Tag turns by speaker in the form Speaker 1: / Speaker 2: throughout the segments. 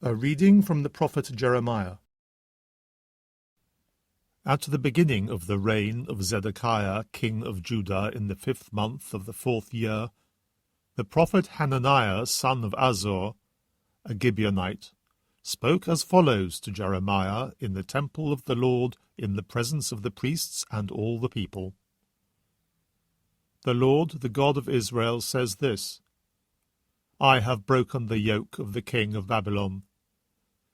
Speaker 1: A reading from the prophet Jeremiah. At the beginning of the reign of Zedekiah, king of Judah, in the 5th month of the 4th year, the prophet Hananiah, son of Azor, a Gibeonite, spoke as follows to Jeremiah in the temple of the Lord, in the presence of the priests and all the people. The Lord, the God of Israel, says this: I have broken the yoke of the king of Babylon.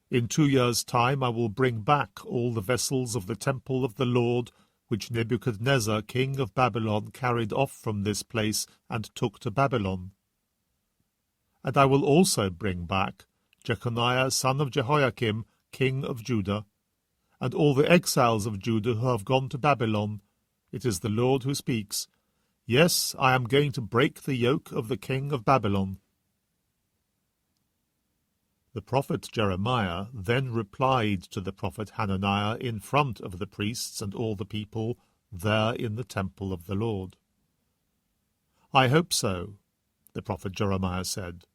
Speaker 1: In 2 years' time I will bring back all the vessels of the temple of the Lord, which Nebuchadnezzar, king of Babylon, carried off from this place and took to Babylon. And I will also bring back Jeconiah, son of Jehoiakim, king of Judah, and all the exiles of Judah who have gone to Babylon. It is the Lord who speaks. Yes, I am going to break the yoke of the king of Babylon. The prophet Jeremiah then replied to the prophet Hananiah in front of the priests and all the people there in the temple of the Lord. I hope so, the prophet Jeremiah said.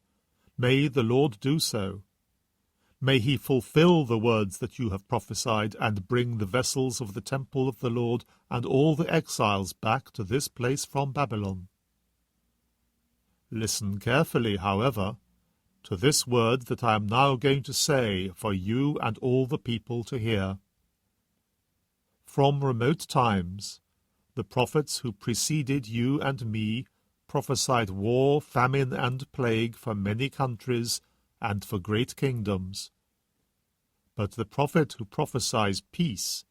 Speaker 1: May the Lord do so. May he fulfill the words that you have prophesied and bring the vessels of the temple of the Lord and all the exiles back to this place from Babylon. Listen carefully, however, to this word that I am now going to say for you and all the people to hear. From remote times, the prophets who preceded you and me prophesied war, famine, and plague for many countries and for great kingdoms. But the prophet who prophesies peace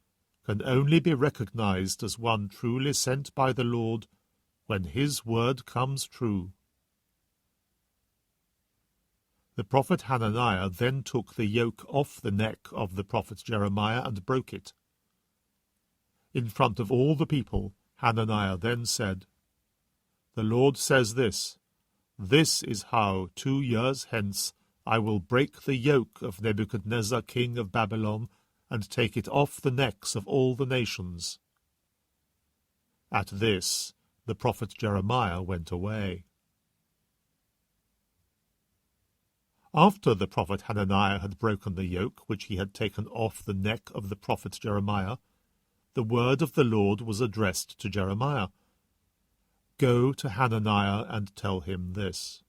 Speaker 1: can only be recognized as one truly sent by the Lord when his word comes true. The prophet Hananiah then took the yoke off the neck of the prophet Jeremiah and broke it. In front of all the people, Hananiah then said, The Lord says this: This is how 2 years hence I will break the yoke of Nebuchadnezzar, king of Babylon, and take it off the necks of all the nations. At this, the prophet Jeremiah went away. After the prophet Hananiah had broken the yoke which he had taken off the neck of the prophet Jeremiah, the word of the Lord was addressed to Jeremiah. Go to Hananiah and tell him this.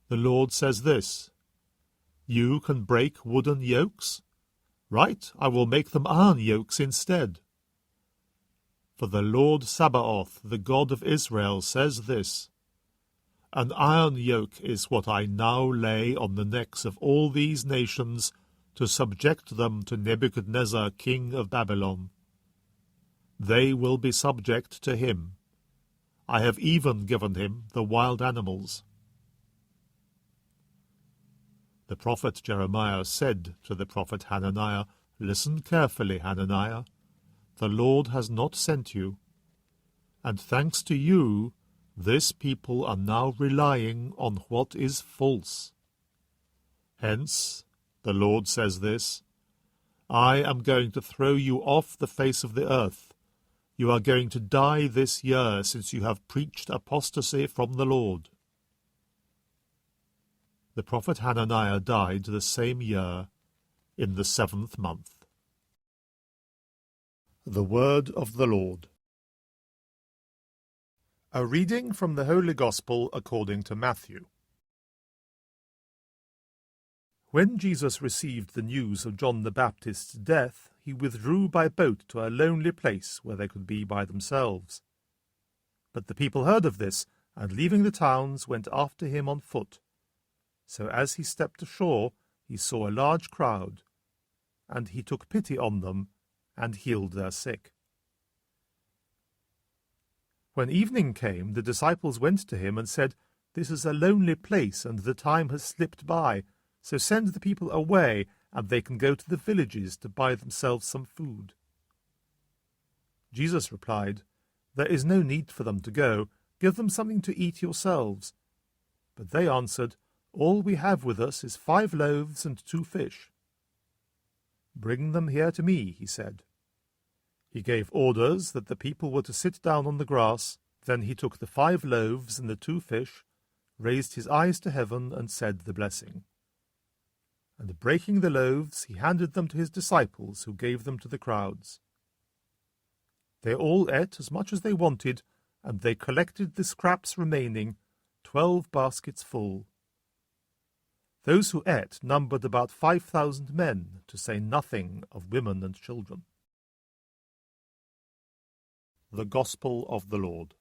Speaker 1: The Lord says this: You can break wooden yokes? Right, I will make them iron yokes instead. For the Lord Sabaoth, the God of Israel, says this: An iron yoke is what I now lay on the necks of all these nations, to subject them to Nebuchadnezzar, king of Babylon. They will be subject to him. I have even given him the wild animals. The prophet Jeremiah said to the prophet Hananiah, Listen carefully, Hananiah. The Lord has not sent you. And thanks to you, this people are now relying on what is false. Hence, the Lord says this: I am going to throw you off the face of the earth. You are going to die this year, since you have preached apostasy from the Lord. The prophet Hananiah died the same year, in the 7th month. The word of the Lord. A reading from the Holy Gospel according to Matthew. When Jesus received the news of John the Baptist's death, he withdrew by boat to a lonely place where they could be by themselves. But the people heard of this, and leaving the towns, went after him on foot. So as he stepped ashore, he saw a large crowd, and he took pity on them, and healed their sick. When evening came, the disciples went to him and said, This is a lonely place, and the time has slipped by, so send the people away, and they can go to the villages to buy themselves some food. Jesus replied, There is no need for them to go. Give them something to eat yourselves. But they answered, All we have with us is 5 loaves and 2 fish. Bring them here to me, he said. He gave orders that the people were to sit down on the grass. Then he took the 5 loaves and the 2 fish, raised his eyes to heaven, and said the blessing. And breaking the loaves, he handed them to his disciples, who gave them to the crowds. They all ate as much as they wanted, and they collected the scraps remaining, 12 baskets full. Those who ate numbered about 5,000 men, to say nothing of women and children. The Gospel of the Lord.